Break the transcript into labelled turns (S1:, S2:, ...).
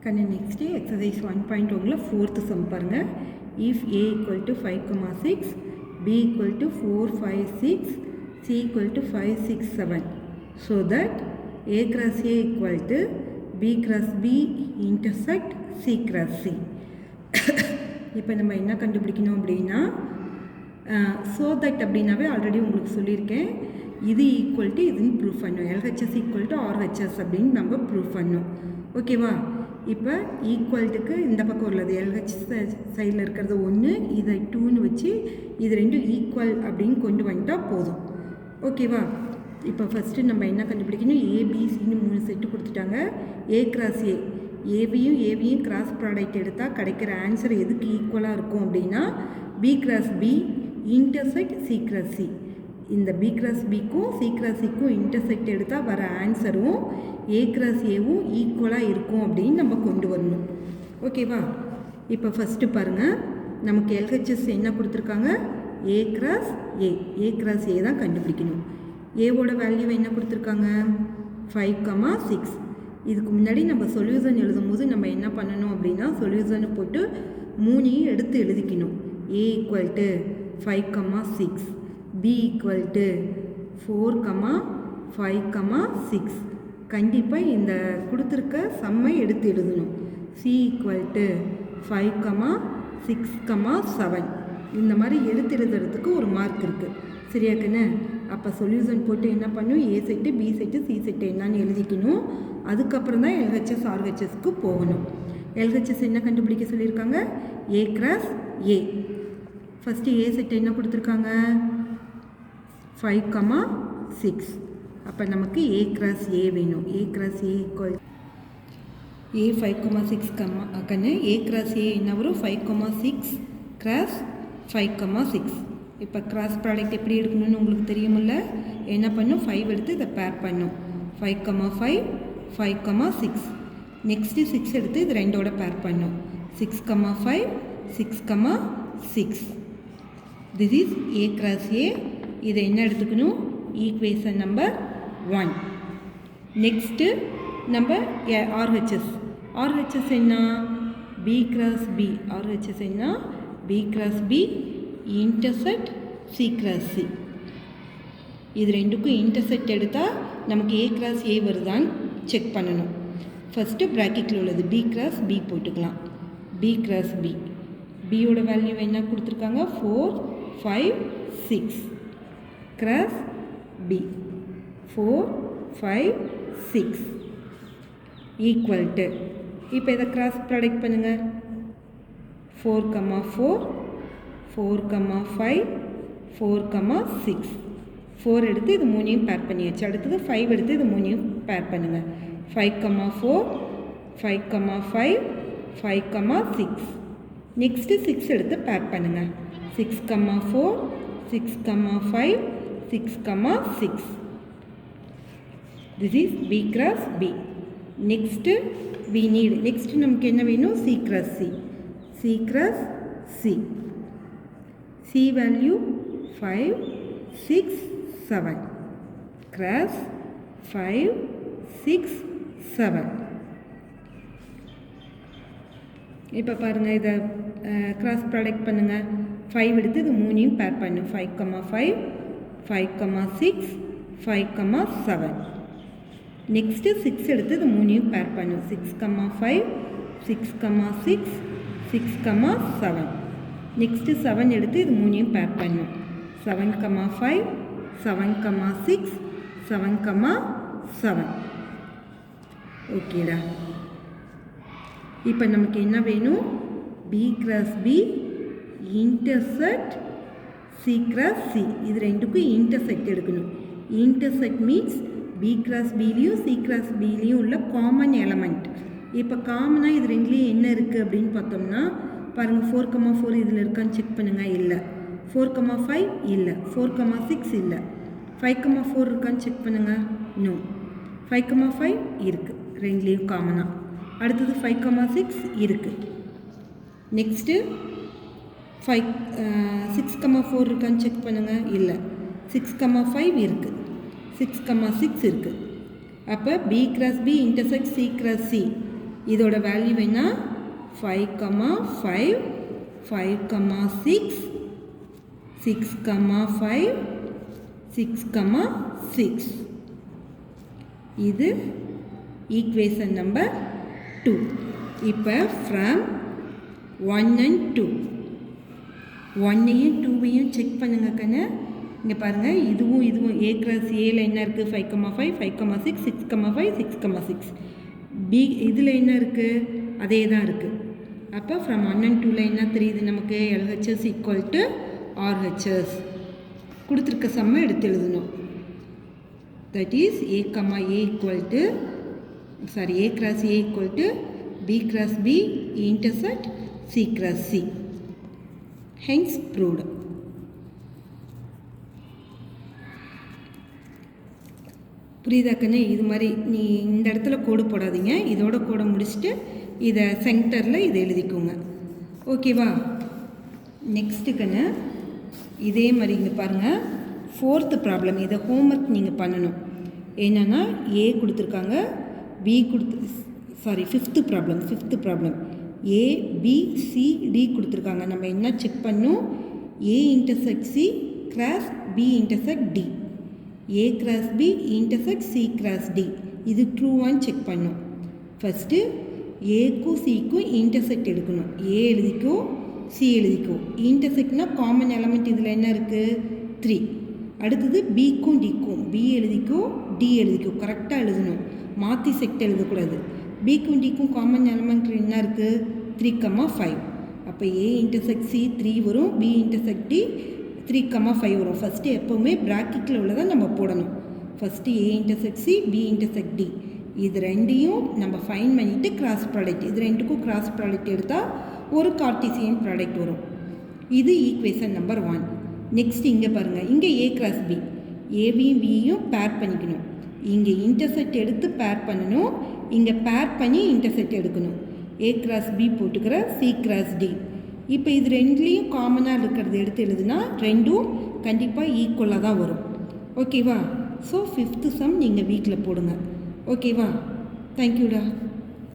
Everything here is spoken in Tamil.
S1: Next exercise 1.1 fourth sum பாருங்க. If a equal to 5,6, b equal to 4, 5, 6, c equal to 5, 6, 7. So that a cross a equal to b cross b intersect c cross c. இப்போ நம்ம என்ன கண்டுபிடிக்கணும் அப்படின்னா so that அப்படின்னாவே ஆல்ரெடி உங்களுக்கு சொல்லியிருக்கேன். இது ஈக்குவல் டு இதுன்னு ப்ரூஃப் பண்ணணும். LHS ஈக்குவல் டு RHS அப்படின்னு நம்ம ப்ரூஃப் பண்ணணும். ஓகேவா? இப்போ ஈக்குவல்ட்டுக்கு இந்த பக்கம் உள்ளது LH சைடில் இருக்கிறது 1, இதை 2ன்னு வச்சு இது ரெண்டும் ஈக்குவல் அப்படின்னு கொண்டு வந்துட்டால் போதும். ஓகேவா? இப்போ ஃபஸ்ட்டு நம்ம என்ன கண்டுபிடிக்கணும், ஏபிசின்னு 3 செட்டு கொடுத்துட்டாங்க. ஏ கிராஸ் ஏ, ஏபியும் கிராஸ் ப்ராடக்ட் எடுத்தால் கிடைக்கிற ஆன்சர் எதுக்கு ஈக்குவலாக இருக்கும் அப்படின்னா B cross B intersect C cross C. இந்த பி கிராஸ் பிக்கும் சி கிராஸ் சிக்கும் இன்டர்செக்ட் எடுத்தால் வர ஆன்சரும் ஏ கிராஸ் ஏவும் ஈக்குவலாக இருக்கும் அப்படின்னு நம்ம கொண்டு வரணும். ஓகேவா? இப்போ ஃபஸ்ட்டு பாருங்கள், நமக்கு எல்ஹெச்எஸ் என்ன கொடுத்துருக்காங்க, ஏ கிராஸ் ஏ தான் கண்டுபிடிக்கணும். ஏவோட வேல்யூ என்ன கொடுத்துருக்காங்க 5,6. இதுக்கு முன்னாடி நம்ம சொல்யூஷன் எழுதும் போது நம்ம என்ன பண்ணணும் அப்படின்னா சொல்யூஷனை போட்டு 3ஐயும் எடுத்து எழுதிக்கணும். ஏ equal to 5,6, b equal to 4, 5, 6. கண்டிப்பாக இந்த கொடுத்துருக்க சம்மை எடுத்து எழுதணும். c equal to 5, 6, 7. இந்த மாதிரி எடுத்து எழுதுறதுக்கு ஒரு மார்க் இருக்குது. சரியாக்குன்னு? அப்போ சொல்யூஷன் போட்டு என்ன பண்ணும், A set B set C set என்னன்னு எழுதிக்கணும். அதுக்கப்புறம் தான் எல்ஹெச்எஸ் ஆர்ஹெச்எஸ்க்கு போகணும். எல்ஹெச்எஸ் என்ன கண்டுபிடிக்க சொல்லியிருக்காங்க, ஏ cross A. First A set என்ன கொடுத்துருக்காங்க 5,6. அப்போ நமக்கு ஏ கிராஸ் ஏ வேணும். ஏ கிராஸ் ஏ ஈக்குவல் ஏ 5,6 கண்ணு ஏ கிராஸ் ஏ என்ன வரும் 5,6 கிராஸ் 5,6. இப்போ கிராஸ் ப்ராடக்ட் எப்படி எடுக்கணும்னு உங்களுக்கு தெரியுமில்ல. என்ன பண்ணும், 5 எடுத்து இதை பேர் பண்ணும். 5,5, 5,6. நெக்ஸ்ட்டு 6 எடுத்து இது ரெண்டோட பேர் பண்ணும். 6,5, 6,6. This is A cross A. இதை என்ன எடுத்துக்கணும், ஈக்குவேஷன் நம்பர் 1. நெக்ஸ்ட்டு நம்ம ஆர்ஹெச்எஸ் என்ன, பி கிராஸ் பி. ஆர்ஹெச்எஸ் என்ன, B cross B intersect C cross C. இது ரெண்டுக்கும் இன்டர்செக்ட் எடுத்தால் நமக்கு ஏ கிராஸ் ஏ வருதான்னு செக் பண்ணணும். ஃபஸ்ட்டு ப்ராக்கெட்டில் உள்ளது பி கிராஸ் பி போட்டுக்கலாம். பி கிராஸ் பி, பியோட வேல்யூ என்ன கொடுத்துருக்காங்க 4, 5, 6. கிராஸ் B 4, 5, 6 ஈக்குவல் டு, இப்போ இதை கிராஸ் ப்ராடக்ட் பண்ணுங்கள். 4,4, 4,5, 4,6. 4 எடுத்து இது 3ஐயும் பேர் பண்ணியாச்சு. அடுத்தது 5 எடுத்து இது 3ஐயும் பேர் பண்ணுங்கள். 5,4, 5,5, 5,6. நெக்ஸ்ட்டு 6 எடுத்து பேர் பண்ணுங்கள். 6,4, 6,5, 6,6. This is B cross B. Next we need, next நமக்கு என்ன வேணும், C cross C. C cross C. C value 5, 6, 7. Cross 5, 6, 7. இப்போ பாருங்கள், இதை கிராஸ் ப்ராடக்ட் பண்ணுங்கள். 5 எடுத்து இது 3ஐயும் பேர் பண்ணும். 5,5, 5,6, 5,7. நெக்ஸ்ட்டு 6 எடுத்து இது 3ஐயும் பேர் பண்ணும். 6,5, 6,6, 6,7. நெக்ஸ்ட்டு 7 எடுத்து இது 3ஐயும் பேர் பண்ணும். 7,5, 7,6, 7,7. ஓகேடா. இப்போ நமக்கு என்ன வேணும், B cross B intersect C cross C. இது ரெண்டுக்கும் இன்டர்செக்ட் எடுக்கணும். இன்டர்செக்ட் மீன்ஸ் பி கிராஸ் பிலையும் சி கிராஸ் பிலையும் உள்ள காமன் எலமெண்ட். இப்போ காமனாக இது ரெண்டுலேயும் என்ன இருக்குது அப்படின்னு பார்த்தோம்னா பாருங்கள், 4,4 இதில் இருக்கான்னு செக் பண்ணுங்கள். இல்லை. 4,5 இல்லை. 4,6 இல்லை. 5,4 இருக்கான்னு செக் பண்ணுங்கள். நோ. 5,5 இருக்குது ரெண்டுலேயும் காமனாக. அடுத்தது 5,6 இருக்குது. நெக்ஸ்ட்டு 6,4 இருக்கான்னு செக் பண்ணுங்கள். இல்லை. 6,5 இருக்குது. 6,6 இருக்குது. அப்போ B cross B intersect C cross C இதோட வேல்யூ என்ன 5, 5, 5, 6, 6, 5, 6, 6. இது ஈக்குவேஷன் நம்பர் 2. இப்போ ஃப்ரம் 1 and 2 1ஐயும் 2ஐயும் செக் பண்ணுங்க கண்ணு. இங்கே பாருங்கள், இதுவும் A cross Aல என்ன இருக்குது 5, 5, 5, 6, 6, 5, 6, 6. B இதில் என்ன இருக்குது, அதே தான் இருக்குது. அப்போ ஃப்ரம் 1 and 2ல என்ன தெரியுது நமக்கு, LHS ஈக்குவல் டு RHS. கொடுத்துருக்க சம்மை எடுத்து எழுதணும். That is A equal to A cross A equal to B cross B intersect C cross C. Hence proved. புரியுதா கண்ணு? இது மாதிரி நீ இந்த இடத்துல கோடு போடாதீங்க, இதோட கோடை முடிச்சுட்டு இதை சென்டரில் இதை எழுதிக்கோங்க. ஓகேவா? நெக்ஸ்ட்டு கண்ணு, இதே மாதிரி இங்கே பாருங்கள், 4th ப்ராப்ளம். இதை ஹோம்ஒர்க் நீங்கள் பண்ணணும். என்னென்னா A கொடுத்துருக்காங்க, B கொடுத்து 5th problem A B C D கொடுத்துருக்காங்க. நம்ம என்ன செக் பண்ணணும், A intersect C cross B intersect D, A cross B intersect C cross D. இது ட்ரூவான்னு செக் பண்ணணும். ஃபஸ்ட்டு ஏக்கும் சிக்கும் இன்டர்செக்ட் எடுக்கணும். A எழுதிக்கோ, C எழுதிக்கோ. இன்டர்செக்ட்னா காமன் எலமெண்ட் இதில் என்ன இருக்குது 3. அடுத்தது பிக்கும் டிக்கும், B எழுதிக்கோ D எழுதிக்கோ. கரெக்டாக எழுதணும், மாற்றி செக்ட் எழுதக்கூடாது. பிக்கும் டிக்கும் காமன் எலமெண்ட் என்ன இருக்குது 3, 5. அப்போ A intersect C 3 வரும், B intersect D 3, 5 வரும். ஃபஸ்ட்டு எப்போவுமே ப்ராக்கெட்டில் உள்ளதை நம்ம போடணும். First A intersect C, B intersect D. இது ரெண்டையும் நம்ம ஃபைன் பண்ணிவிட்டு கிராஸ் ப்ராடக்ட், இது ரெண்டுக்கும் கிராஸ் ப்ராடக்ட் எடுத்தால் ஒரு கார்ட்டீசியன் ப்ராடக்ட் வரும். இது ஈக்குவேஷன் நம்பர் 1. நெக்ஸ்ட் இங்கே பாருங்கள், இங்கே A கிராஸ் B, ஏபியும் பியும் பேர் பண்ணிக்கணும். இங்கே இன்டர்செக்ட் எடுத்து பேர் பண்ணணும், இங்கே பேர் பண்ணி இன்டர்செக்ட் எடுக்கணும். A கிராஸ் B போட்டுக்கிற C கிராஸ் D. இப்போ இது ரெண்டுலேயும் காமனாக இருக்கிறது எடுத்து எழுதுனா ரெண்டும் கண்டிப்பாக ஈக்குவலாக தான் வரும். ஓகேவா? ஸோ 5th சம் நீங்கள் வீட்டில் போடுங்க. ஓகேவா? தேங்க்யூடா.